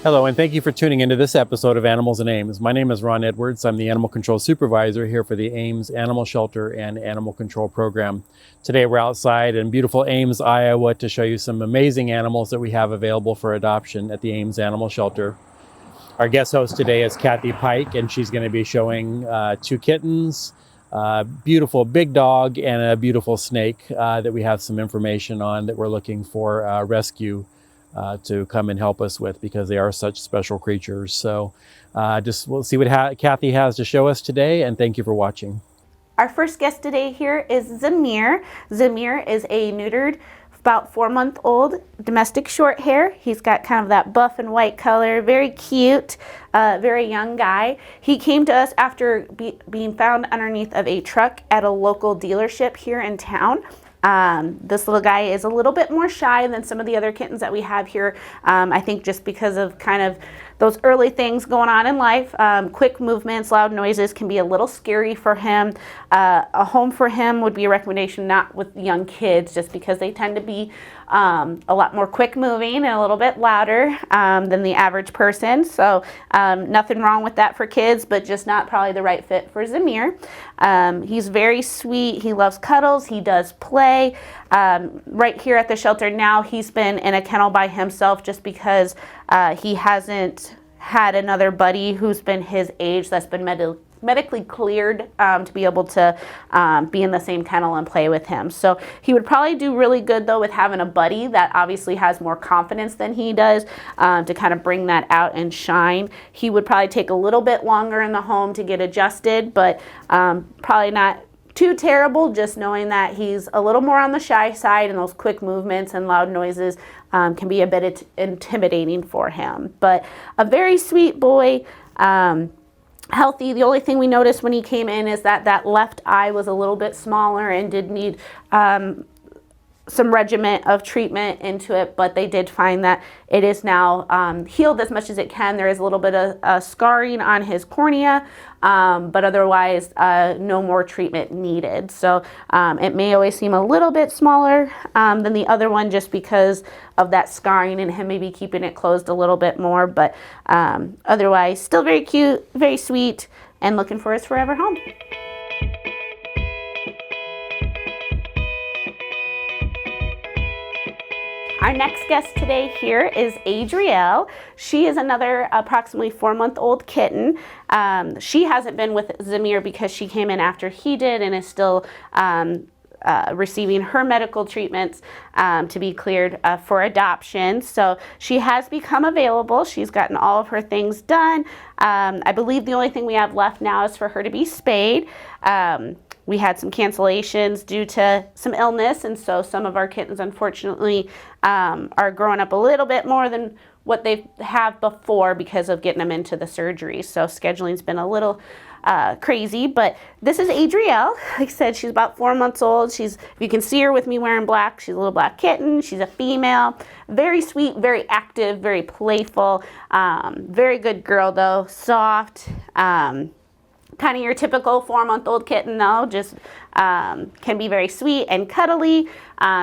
Hello, and thank you for tuning into this episode of Animals and Ames. My name is Ron Edwards. I'm the Animal Control Supervisor here for the Ames Animal Shelter and Animal Control Program. Today we're outside in beautiful Ames, Iowa to show you some amazing animals that we have available for adoption at the Ames Animal Shelter. Our guest host today is Kathy Pike, and she's going to be showing two kittens, a beautiful big dog, and a beautiful snake that we have some information on that we're looking for rescue to come and help us with, because they are such special creatures. So we'll see what Kathy has to show us today, and thank you for watching. Our first guest today here is Zamir. Zamir is a neutered, about 4-month-old domestic short hair. He's got kind of that buff and white color, very cute, very young guy. He came to us after being found underneath of a truck at a local dealership here in town. This little guy is a little bit more shy than some of the other kittens that we have here. I think just because of kind of those early things going on in life. Quick movements, loud noises can be a little scary for him. A home for him would be a recommendation, not with young kids, just because they tend to be a lot more quick moving and a little bit louder than the average person. So nothing wrong with that for kids, but just not probably the right fit for Zamir. He's very sweet. He loves cuddles. He does play. Right here at the shelter now, he's been in a kennel by himself just because he hasn't had another buddy who's been his age that's been medically cleared to be able to be in the same kennel and play with him. So he would probably do really good though with having a buddy that obviously has more confidence than he does to kind of bring that out and shine. He would probably take a little bit longer in the home to get adjusted, but probably not too terrible, just knowing that he's a little more on the shy side, and those quick movements and loud noises can be a bit intimidating for him. But a very sweet boy, healthy. The only thing we noticed when he came in is that left eye was a little bit smaller and did need some regimen of treatment into it, but they did find that it is now healed as much as it can. There is a little bit of scarring on his cornea, but otherwise no more treatment needed. So it may always seem a little bit smaller than the other one just because of that scarring and him maybe keeping it closed a little bit more, but otherwise still very cute, very sweet, and looking for his forever home. Our next guest today here is Adrielle. She is another approximately 4-month-old kitten. She hasn't been with Zamir because she came in after he did and is still receiving her medical treatments to be cleared for adoption. So she has become available. She's gotten all of her things done. I believe the only thing we have left now is for her to be spayed. We had some cancellations due to some illness, and so some of our kittens, unfortunately, are growing up a little bit more than what they have before because of getting them into the surgery. So scheduling's been a little crazy, but this is Adrielle. Like I said, she's about 4 months old. If you can see her with me wearing black, she's a little black kitten. She's a female, very sweet, very active, very playful, very good girl though, soft. Kind of your typical 4-month-old kitten though, just can be very sweet and cuddly.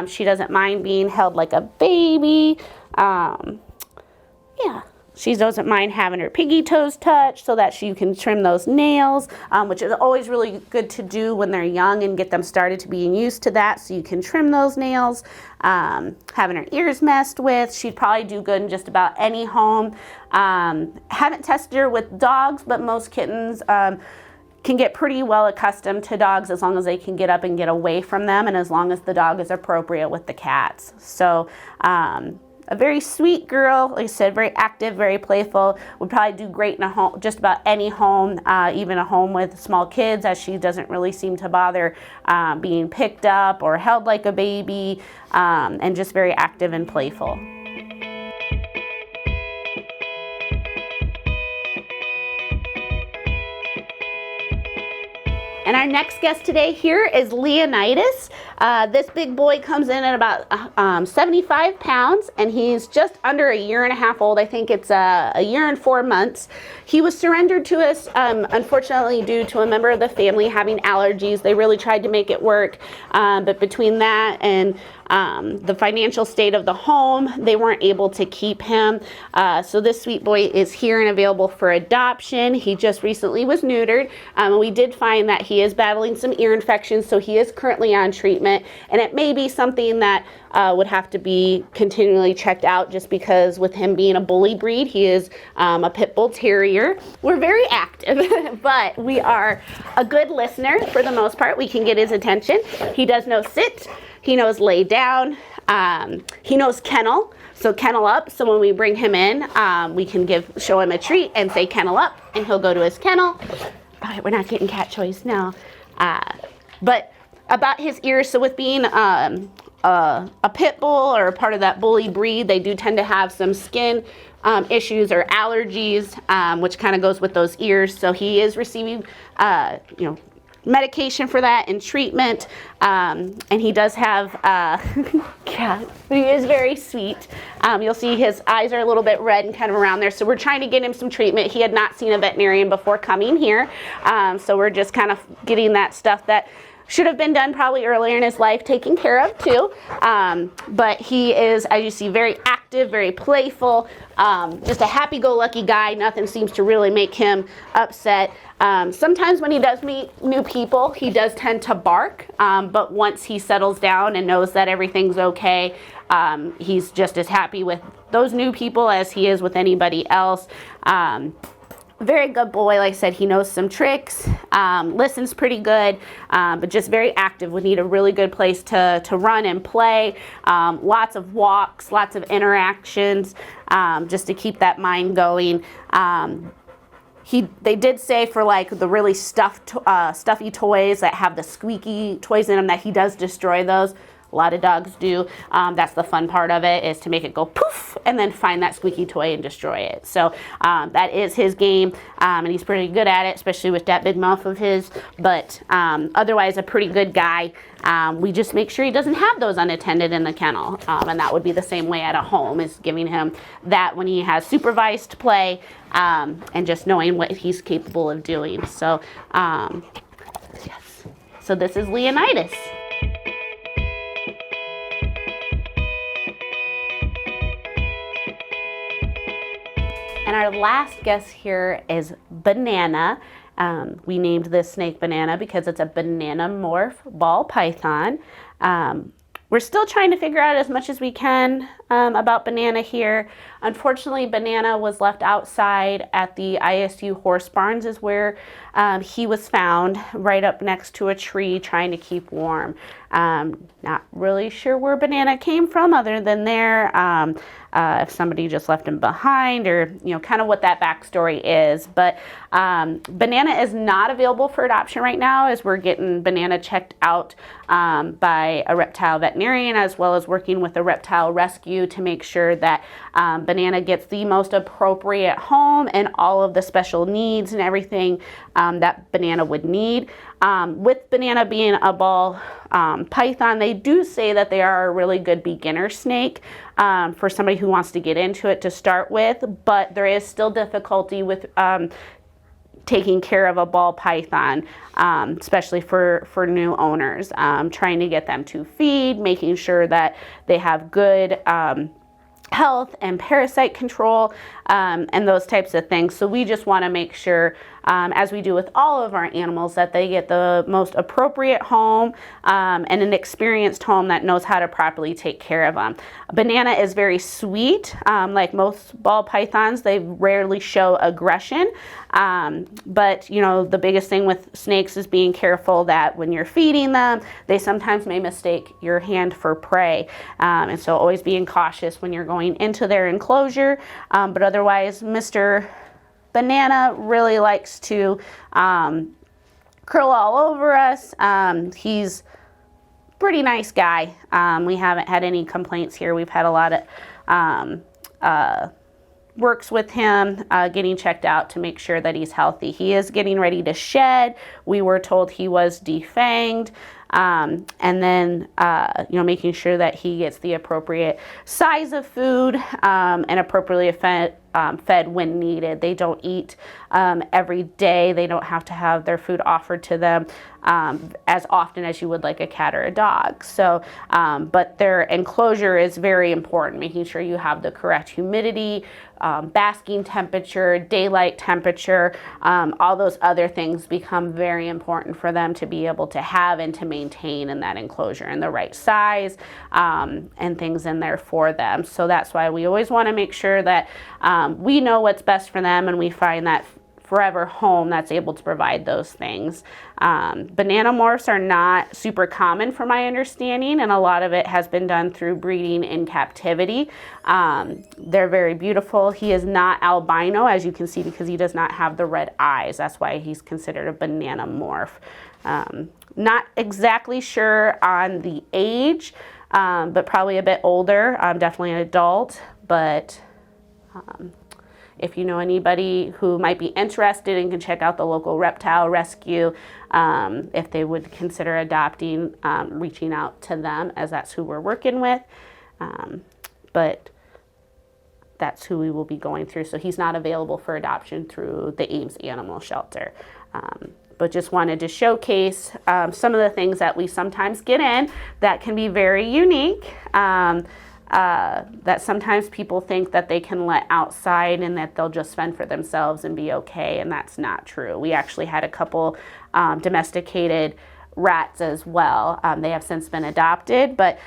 She doesn't mind being held like a baby. Yeah, she doesn't mind having her piggy toes touched so that she can trim those nails, which is always really good to do when they're young and get them started to being used to that, so you can trim those nails. Having her ears messed with. She'd probably do good in just about any home. Haven't tested her with dogs, but most kittens can get pretty well accustomed to dogs as long as they can get up and get away from them, and as long as the dog is appropriate with the cats. So a very sweet girl, like I said, very active, very playful, would probably do great in a home, just about any home, even a home with small kids, as she doesn't really seem to bother being picked up or held like a baby, and just very active and playful. And our next guest today here is Leonidas. This big boy comes in at about 75 pounds, and he's just under a year and a half old. I think it's a year and 4 months. He was surrendered to us, unfortunately, due to a member of the family having allergies. They really tried to make it work, but between that and the financial state of the home, they weren't able to keep him. So this sweet boy is here and available for adoption. He just recently was neutered. We did find that he is battling some ear infections, so he is currently on treatment, and it may be something that would have to be continually checked out, just because with him being a bully breed, he is a pit bull terrier. We're very active, but we are a good listener for the most part. We can get his attention. He does know sit. He knows lay down. He knows kennel, so kennel up. So when we bring him in, we can show him a treat and say kennel up, and he'll go to his kennel. But we're not getting cat choice now. But about his ears, so with being a pit bull or a part of that bully breed, they do tend to have some skin issues or allergies, which kind of goes with those ears. So he is receiving, medication for that and treatment, and he does have cat. He is very sweet. You'll see his eyes are a little bit red and kind of around there, so we're trying to get him some treatment. He had not seen a veterinarian before coming here, so we're just kind of getting that stuff that should have been done probably earlier in his life taken care of too. But he is, as you see, very active, very playful, just a happy-go-lucky guy. Nothing seems to really make him upset. Sometimes when he does meet new people, he does tend to bark, but once he settles down and knows that everything's okay, he's just as happy with those new people as he is with anybody else. Very good boy. Like I said, he knows some tricks, listens pretty good, but just very active. We need a really good place to run and play. Lots of walks, lots of interactions, just to keep that mind going. They did say for like the really stuffy toys that have the squeaky toys in them, that he does destroy those. A lot of dogs do. That's the fun part of it, is to make it go poof and then find that squeaky toy and destroy it. So that is his game, and he's pretty good at it, especially with that big mouth of his. But otherwise, a pretty good guy. We just make sure he doesn't have those unattended in the kennel, and that would be the same way at a home, is giving him that when he has supervised play, and just knowing what he's capable of doing. So yes. So this is Leonidas. And our last guest here is Banana. We named this snake Banana because it's a banana morph ball python. We're still trying to figure out as much as we can about Banana here. Unfortunately, Banana was left outside at the ISU horse barns, is where he was found, right up next to a tree trying to keep warm. Not really sure where Banana came from, other than there. If somebody just left him behind, or kind of what that backstory is. But Banana is not available for adoption right now, as we're getting Banana checked out by a reptile veterinarian, as well as working with a reptile rescue to make sure that Banana gets the most appropriate home and all of the special needs and everything that Banana would need. With Banana being a ball python, they do say that they are a really good beginner snake for somebody who wants to get into it to start with, but there is still difficulty with taking care of a ball python, especially for new owners, trying to get them to feed, making sure that they have good health and parasite control, and those types of things. So we just want to make sure, as we do with all of our animals, that they get the most appropriate home and an experienced home that knows how to properly take care of them. Banana is very sweet. Like most ball pythons, they rarely show aggression. But the biggest thing with snakes is being careful that when you're feeding them, they sometimes may mistake your hand for prey. And so always being cautious when you're going into their enclosure. But otherwise, Mr. Banana really likes to curl all over us. He's a pretty nice guy. We haven't had any complaints here. We've had a lot of works with him getting checked out to make sure that he's healthy. He is getting ready to shed. We were told he was defanged. And then, making sure that he gets the appropriate size of food and appropriately fed when needed. They don't eat every day. They don't have to have their food offered to them as often as you would like a cat or a dog. So, but their enclosure is very important, making sure you have the correct humidity, basking temperature, daylight temperature, all those other things become very important for them to be able to have and to maintain in that enclosure, and the right size and things in there for them. So that's why we always want to make sure that we know what's best for them, and we find that forever home that's able to provide those things. Banana morphs are not super common from my understanding, and a lot of it has been done through breeding in captivity. They're very beautiful. He is not albino, as you can see, because he does not have the red eyes. That's why he's considered a banana morph. Not exactly sure on the age, but probably a bit older. Definitely an adult, but if you know anybody who might be interested and can check out the local reptile rescue, if they would consider adopting, reaching out to them, as that's who we're working with. But that's who we will be going through. So he's not available for adoption through the Ames Animal Shelter. But just wanted to showcase some of the things that we sometimes get in that can be very unique. That sometimes people think that they can let outside and that they'll just fend for themselves and be okay, and that's not true. We actually had a couple domesticated rats as well. They have since been adopted, but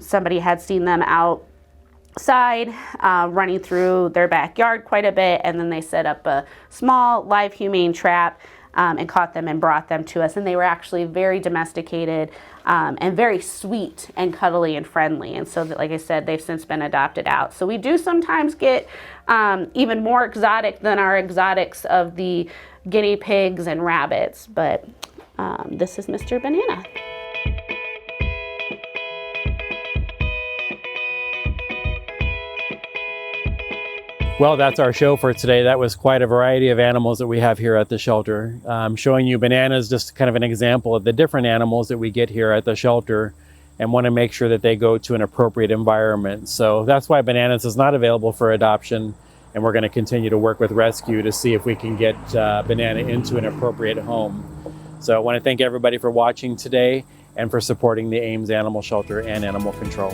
somebody had seen them outside running through their backyard quite a bit, and then they set up a small live humane trap and caught them and brought them to us. And they were actually very domesticated and very sweet and cuddly and friendly. And so, like I said, they've since been adopted out. So we do sometimes get even more exotic than our exotics of the guinea pigs and rabbits. But this is Mr. Banana. Well, that's our show for today. That was quite a variety of animals that we have here at the shelter. Showing you bananas, just kind of an example of the different animals that we get here at the shelter, and want to make sure that they go to an appropriate environment. So that's why bananas is not available for adoption, and we're going to continue to work with rescue to see if we can get Banana into an appropriate home. So I want to thank everybody for watching today and for supporting the Ames Animal Shelter and Animal Control.